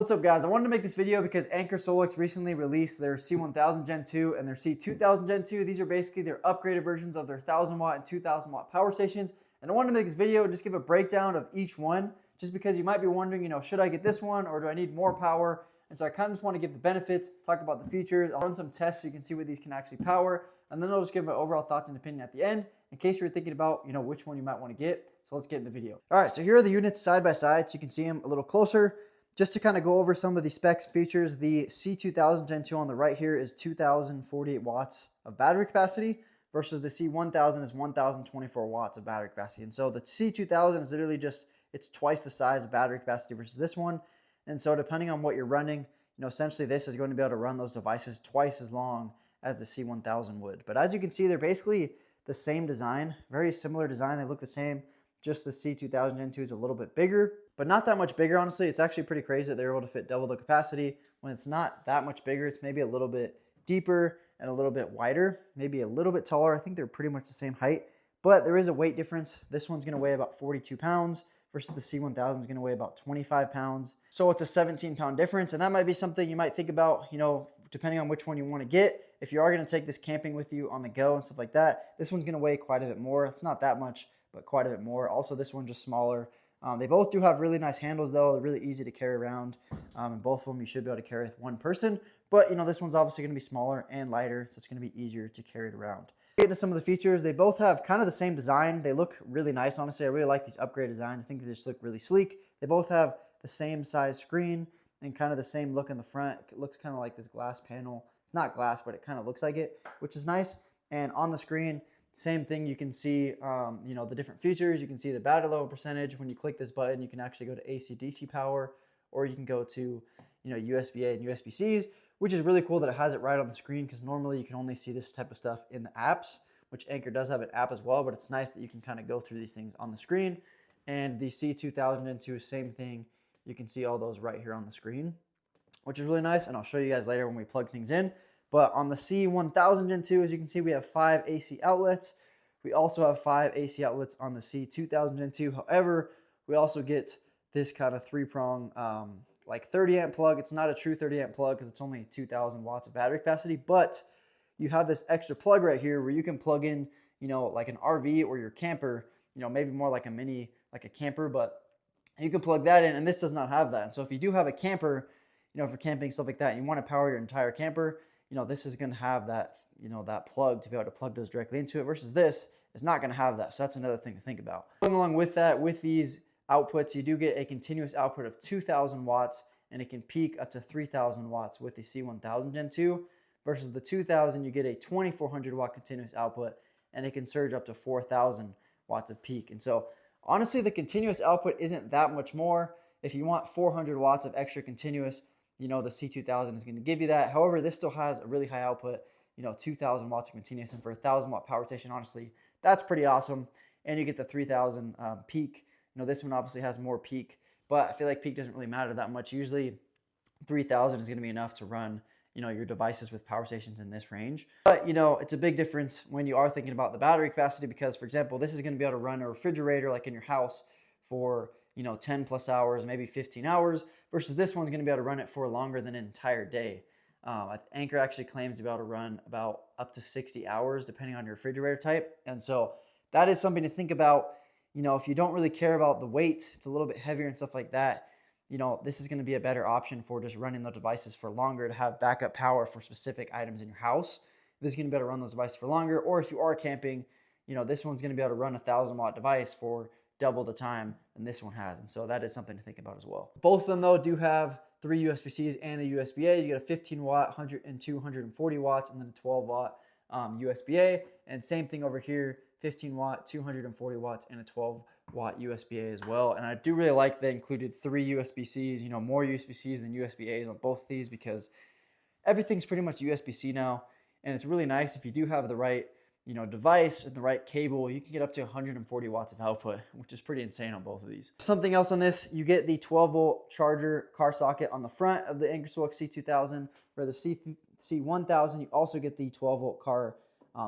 What's up guys, I wanted to make this video because Anker SOLIX recently released their C1000 Gen 2 and their C2000 Gen 2. These are basically their upgraded versions of their 1000 watt and 2000 watt power stations. And I wanted to make this video just give a breakdown of each one, just because you might be wondering, should I get this one or do I need more power? And so I kind of just want to give the benefits, talk about the features. I'll run some tests so you can see what these can actually power. And then I'll just give my overall thoughts and opinion at the end, in case you're thinking about, which one you might want to get. So let's get in the video. All right, so here are the units side by side so you can see them a little closer. Just to kind of go over some of the specs and features, the C2000 Gen 2 on the right here is 2,048 watts of battery capacity versus the C1000 is 1,024 watts of battery capacity. And so the C2000 is literally it's twice the size of battery capacity versus this one. And so depending on what you're running, essentially this is going to be able to run those devices twice as long as the C1000 would. But as you can see, they're basically the same design, very similar design. They look the same. Just the C2000 Gen 2 is a little bit bigger, but not that much bigger, honestly. It's actually pretty crazy that they're able to fit double the capacity. When it's not that much bigger, it's maybe a little bit deeper and a little bit wider, maybe a little bit taller. I think they're pretty much the same height, but there is a weight difference. This one's gonna weigh about 42 pounds versus the C1000 is gonna weigh about 25 pounds. So it's a 17-pound difference, and that might be something you might think about, depending on which one you wanna get. If you are gonna take this camping with you on the go and stuff like that, this one's gonna weigh quite a bit more. It's not that much, but quite a bit more. Also, this one's just smaller. They both do have really nice handles though. They're really easy to carry around. And both of them you should be able to carry with one person. But this one's obviously gonna be smaller and lighter, so it's gonna be easier to carry it around. Getting to some of the features, they both have kind of the same design. They look really nice, honestly. I really like these upgrade designs. I think they just look really sleek. They both have the same size screen and kind of the same look in the front. It looks kind of like this glass panel. It's not glass, but it kind of looks like it, which is nice. And on the screen, same thing, you can see, the different features. You can see the battery level percentage. When you click this button, you can actually go to AC/DC power, or you can go to, USB-A and USB-Cs, which is really cool that it has it right on the screen, because normally you can only see this type of stuff in the apps, which Anker does have an app as well, but it's nice that you can kind of go through these things on the screen. And the C2000 Gen 2, same thing. You can see all those right here on the screen, which is really nice, and I'll show you guys later when we plug things in. But on the C1000 Gen 2, as you can see, we have 5 AC outlets. We also have 5 AC outlets on the C2000 Gen 2. However, we also get this kind of 3-prong, like 30 amp plug. It's not a true 30 amp plug because it's only 2,000 watts of battery capacity, but you have this extra plug right here where you can plug in, like an RV or your camper, maybe more like a mini, like a camper, but you can plug that in, and this does not have that. And so if you do have a camper, for camping, stuff like that, and you want to power your entire camper, this is going to have that, that plug to be able to plug those directly into it, versus this is not going to have that. So that's another thing to think about. Going along with that, with these outputs, you do get a continuous output of 2,000 watts, and it can peak up to 3,000 watts with the C1000 Gen 2, versus the 2000, you get a 2,400 watt continuous output, and it can surge up to 4,000 watts of peak. And so honestly, the continuous output isn't that much more. If you want 400 watts of extra continuous, the C2000 is going to give you that. However, this still has a really high output, 2,000 watts of continuous, and for a 1,000 watt power station, honestly, that's pretty awesome. And you get the 3,000 peak. This one obviously has more peak, but I feel like peak doesn't really matter that much. Usually 3,000 is going to be enough to run, your devices with power stations in this range. But, it's a big difference when you are thinking about the battery capacity, because, for example, this is going to be able to run a refrigerator like in your house for 10 plus hours, maybe 15 hours, versus this one's going to be able to run it for longer than an entire day. Anker actually claims to be able to run about up to 60 hours, depending on your refrigerator type. And so that is something to think about. If you don't really care about the weight, it's a little bit heavier and stuff like that, this is going to be a better option for just running the devices for longer, to have backup power for specific items in your house. This is going to be able to run those devices for longer. Or if you are camping, this one's going to be able to run a 1,000 watt device for double the time than this one has. And so that is something to think about as well. Both of them though do have 3 USB-Cs and a USB-A. You get a 15 watt, 102, 140 watts, and then a 12 watt USB-A. And same thing over here, 15 watt, 240 watts, and a 12 watt USB-A as well. And I do really like they included 3 USB-Cs, more USB-Cs than USB-As on both of these, because everything's pretty much USB-C now. And it's really nice if you do have the right device and the right cable, you can get up to 140 watts of output, which is pretty insane on both of these. Something else on this, you get the 12-volt charger car socket on the front of the Anker SOLIX C2000. For the C1000, you also get the 12-volt car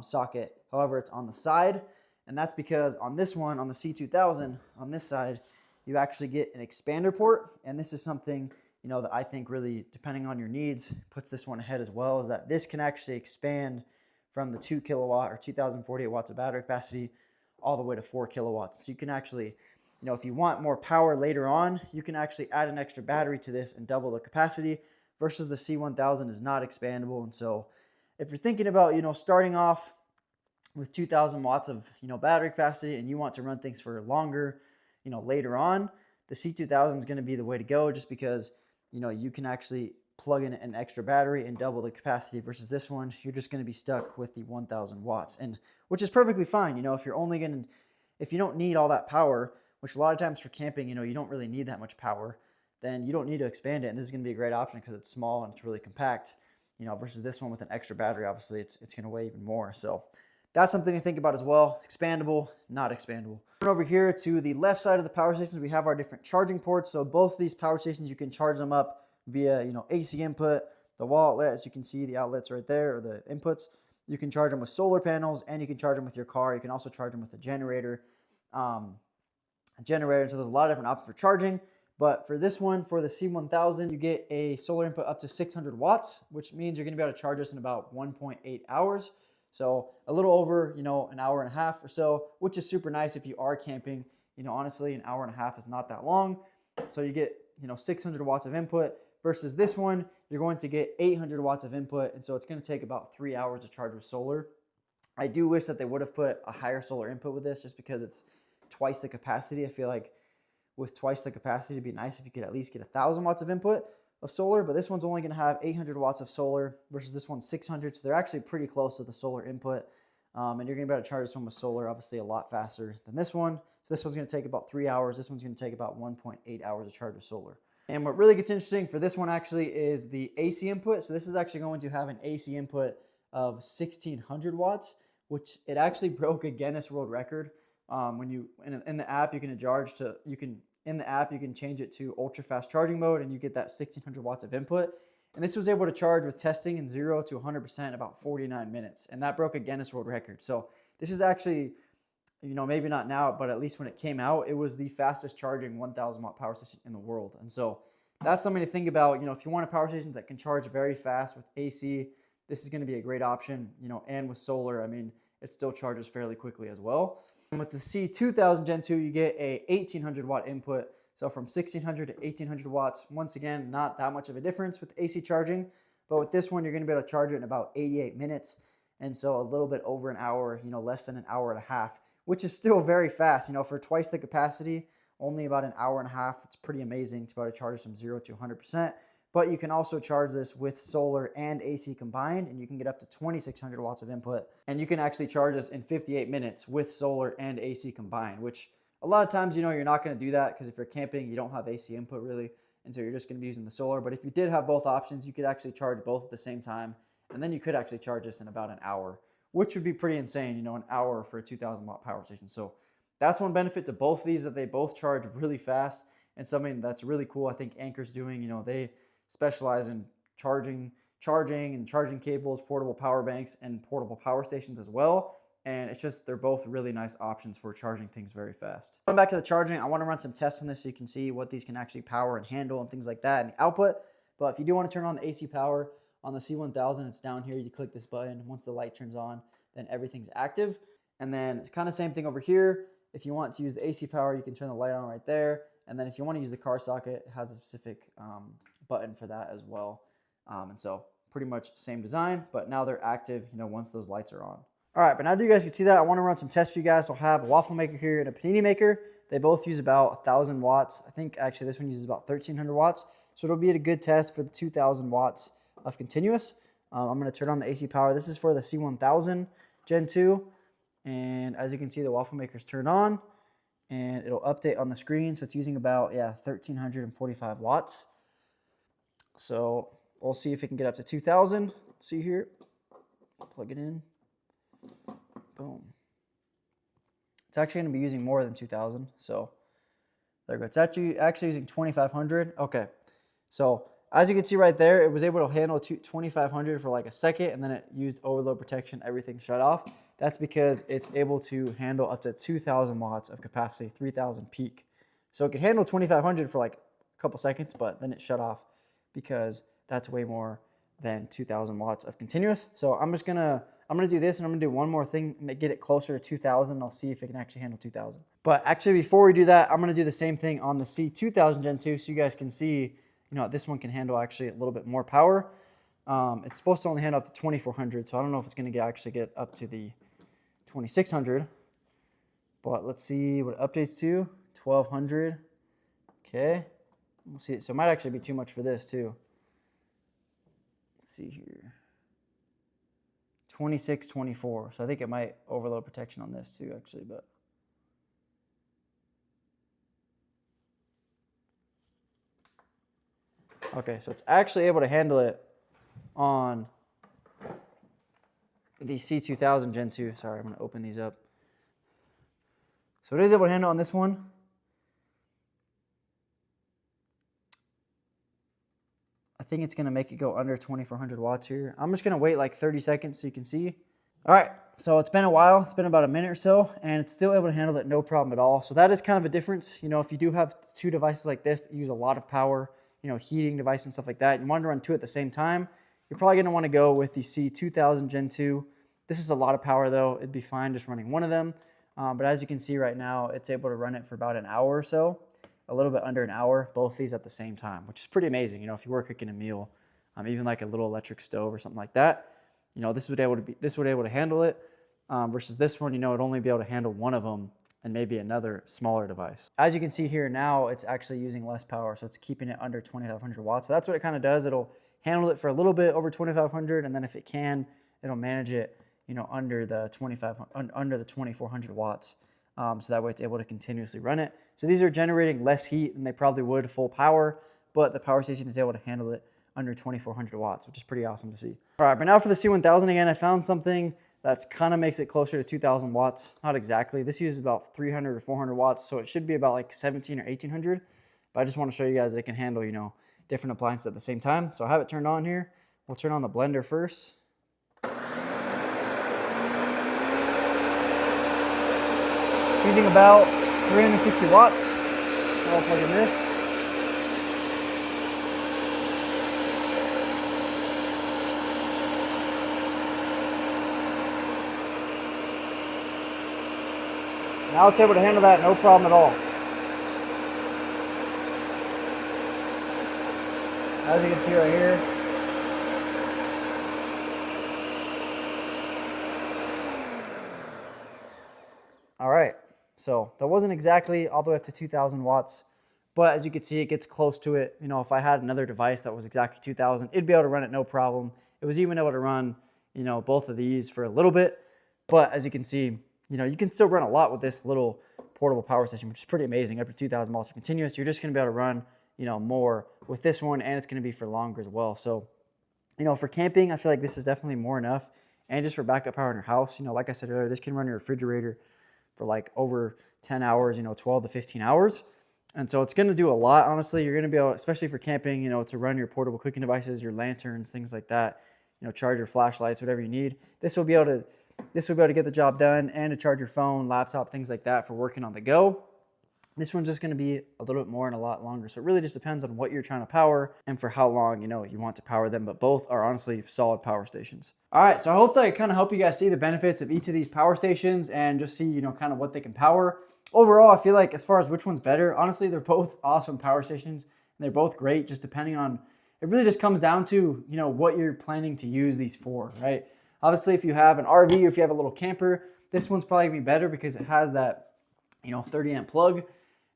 socket. However, it's on the side, and that's because on this one, on the C2000, on this side, you actually get an expander port, and this is something that I think really, depending on your needs, puts this one ahead as well, is that this can actually expand from the 2 kilowatt or 2048 watts of battery capacity all the way to 4 kilowatts. So you can actually, if you want more power later on, you can actually add an extra battery to this and double the capacity, versus the C1000 is not expandable. And so if you're thinking about, starting off with 2000 watts of, battery capacity, and you want to run things for longer, later on, the C2000 is going to be the way to go, just because, you can actually plug in an extra battery and double the capacity, versus this one, you're just going to be stuck with the 1000 watts, and which is perfectly fine. If you don't need all that power, which a lot of times for camping, you don't really need that much power, then you don't need to expand it. And this is going to be a great option because it's small and it's really compact, versus this one with an extra battery. Obviously, it's going to weigh even more. So that's something to think about as well. Expandable, not expandable. Over here to the left side of the power stations, we have our different charging ports. So both of these power stations, you can charge them up via, AC input, the wall outlet, as you can see, the outlets right there, or the inputs. You can charge them with solar panels, and you can charge them with your car. You can also charge them with a generator. So there's a lot of different options for charging. But for this one, for the C1000, you get a solar input up to 600 watts, which means you're going to be able to charge this in about 1.8 hours. So a little over, an hour and a half or so, which is super nice if you are camping. Honestly, an hour and a half is not that long. So you get, 600 watts of input, versus this one, you're going to get 800 watts of input. And so it's going to take about 3 hours to charge with solar. I do wish that they would have put a higher solar input with this, just because it's twice the capacity. I feel like with twice the capacity, it'd be nice if you could at least get 1000 watts of input of solar, but this one's only going to have 800 watts of solar, versus this one's 600. So they're actually pretty close to the solar input. And you're going to be able to charge this one with solar, obviously a lot faster than this one. So this one's going to take about 3 hours. This one's going to take about 1.8 hours to charge with solar. And what really gets interesting for this one actually is the AC input. So this is actually going to have an AC input of 1600 watts, which it actually broke a Guinness World Record. When you in the app, you can change it to ultra fast charging mode, and you get that 1600 watts of input. And this was able to charge with testing in 0 to 100% in about 49 minutes, and that broke a Guinness World Record. So this is actually, maybe not now, but at least when it came out, it was the fastest charging 1000 watt power station in the world. And so that's something to think about. If you want a power station that can charge very fast with AC, this is going to be a great option. And with solar, it still charges fairly quickly as well. And with the C2000 Gen 2, you get a 1800 watt input. So from 1600 to 1800 watts. Once again, not that much of a difference with AC charging, but with this one, you're going to be able to charge it in about 88 minutes. And so a little bit over an hour, less than an hour and a half, which is still very fast. For twice the capacity, only about an hour and a half. It's pretty amazing to be able to charge from 0 to 100%. But you can also charge this with solar and AC combined, and you can get up to 2600 watts of input. And you can actually charge this in 58 minutes with solar and AC combined, which a lot of times, you're not going to do that, because if you're camping, you don't have AC input really, and so you're just going to be using the solar. But if you did have both options, you could actually charge both at the same time, and then you could actually charge this in about an hour, which would be pretty insane, an hour for a 2000 watt power station. So that's one benefit to both of these, that they both charge really fast, and something that's really cool I think Anker's doing. They specialize in charging and charging cables, portable power banks, and portable power stations as well. And it's just, they're both really nice options for charging things very fast. Going back to the charging, I want to run some tests on this so you can see what these can actually power and handle and things like that, and the output. But if you do want to turn on the AC power on the C1000, it's down here. You click this button. Once the light turns on, then everything's active. And then it's kind of same thing over here. If you want to use the AC power, you can turn the light on right there. And then if you want to use the car socket, it has a specific button for that as well. And so pretty much same design, but now they're active, once those lights are on. All right, but now that you guys can see that, I want to run some tests for you guys. I'll have a waffle maker here and a panini maker. They both use about 1000 watts. I think actually this one uses about 1300 watts. So it'll be a good test for the 2000 watts of continuous. I'm going to turn on the AC power. This is for the C1000 Gen 2. And as you can see, the waffle maker's turned on, and it'll update on the screen. So it's using about, 1345 watts. So we'll see if it can get up to 2000. Let's see here. Plug it in. Boom. It's actually going to be using more than 2000. So there we go. It's actually using 2500. Okay. So as you can see right there, it was able to handle 2500 for like a second, and then it used overload protection. Everything shut off. That's because it's able to handle up to 2000 watts of capacity, 3000 peak. So it can handle 2500 for like a couple seconds, but then it shut off because that's way more than 2000 watts of continuous. So I'm gonna do this, and I'm gonna do one more thing, get it closer to 2000. I'll see if it can actually handle 2000. But actually, before we do that, I'm gonna do the same thing on the C2000 Gen 2 so you guys can see, this one can handle actually a little bit more power. It's supposed to only handle up to 2400, so I don't know if it's gonna actually get up to the 2600. But let's see what it updates to. 1200. Okay, we'll see. So it might actually be too much for this too. Let's see here. 2624. So I think it might overload protection on this too, actually, but. Okay, so it's actually able to handle it on the C2000 Gen 2. Sorry, I'm going to open these up. So it is able to handle on this one. I think it's going to make it go under 2400 watts here. I'm just going to wait like 30 seconds so you can see. All right, so it's been a while. It's been about a minute or so, and it's still able to handle it no problem at all. So that is kind of a difference. If you do have two devices like this that use a lot of power, heating device and stuff like that, you want to run two at the same time, you're probably going to want to go with the C2000 Gen 2. This is a lot of power though. It'd be fine just running one of them. But as you can see right now, it's able to run it for about an hour or so, a little bit under an hour, both these at the same time, which is pretty amazing. If you were cooking a meal, even like a little electric stove or something like that, this would able to handle it, versus this one, it'd only be able to handle one of them and maybe another smaller device. As you can see here now, it's actually using less power, so it's keeping it under 2500 watts. So that's what it kind of does. It'll handle it for a little bit over 2500, and then if it can, it'll manage it, under the 2400 watts. So that way it's able to continuously run it. So these are generating less heat than they probably would full power, but the power station is able to handle it under 2400 watts, which is pretty awesome to see. All right, but now for the C1000 again, I found something that's kind of makes it closer to 2000 watts. Not exactly. This uses about 300 or 400 watts, so it should be about like 17 or 1800. But I just want to show you guys that it can handle, different appliances at the same time. So I have it turned on here. We'll turn on the blender first. It's using about 360 watts. So I'll plug in this. Now it's able to handle that no problem at all. As you can see right here. All right, so that wasn't exactly all the way up to 2000 watts, but as you can see, it gets close to it. If I had another device that was exactly 2000, it'd be able to run it no problem. It was even able to run, both of these for a little bit, but as you can see, you can still run a lot with this little portable power station, which is pretty amazing. Up to 2000 watts of continuous, you're just going to be able to run, more with this one, and it's going to be for longer as well. So, for camping, I feel like this is definitely more enough, and just for backup power in your house, like I said earlier, this can run your refrigerator for like over 10 hours, 12 to 15 hours. And so it's going to do a lot, honestly. You're going to be able, especially for camping, to run your portable cooking devices, your lanterns, things like that, charge your flashlights, whatever you need. This will be able to get the job done, and to charge your phone, laptop, things like that for working on the go. This one's just going to be a little bit more and a lot longer. So it really just depends on what you're trying to power and for how long, you want to power them. But both are honestly solid power stations. All right, so I hope that I kind of help you guys see the benefits of each of these power stations and just see, kind of what they can power. Overall, I feel like as far as which one's better, honestly, they're both awesome power stations, and they're both great, just depending on, it really just comes down to, what you're planning to use these for, right? Obviously, if you have an RV or if you have a little camper, this one's probably gonna be better because it has that, 30 amp plug,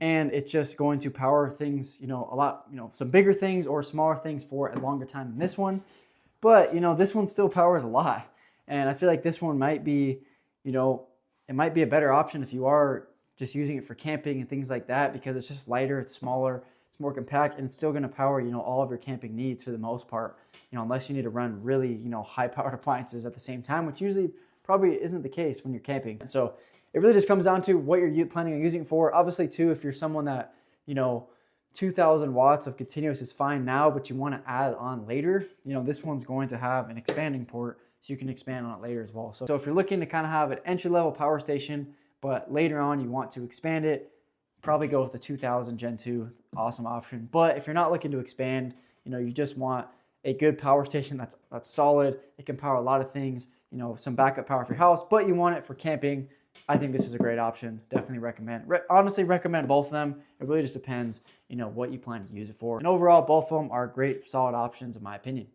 and it's just going to power things, a lot, some bigger things or smaller things for a longer time than this one. But, this one still powers a lot. And I feel like this one might be, it might be a better option if you are just using it for camping and things like that, because it's just lighter, it's smaller, it's more compact, and it's still going to power, all of your camping needs for the most part, unless you need to run really, high powered appliances at the same time, which usually probably isn't the case when you're camping. And so it really just comes down to what you're planning on using it for. Obviously too, if you're someone that, 2000 watts of continuous is fine now, but you want to add on later, this one's going to have an expanding port, so you can expand on it later as well. So if you're looking to kind of have an entry-level power station, but later on you want to expand it, probably go with the 2000 Gen 2, awesome option. But if you're not looking to expand, You know, you just want a good power station that's solid. It can power a lot of things, you know, some backup power for your house, but you want it for camping. I think this is a great option. Definitely recommend. Honestly, recommend both of them. It really just depends, you know, what you plan to use it for. And overall, both of them are great, solid options in my opinion.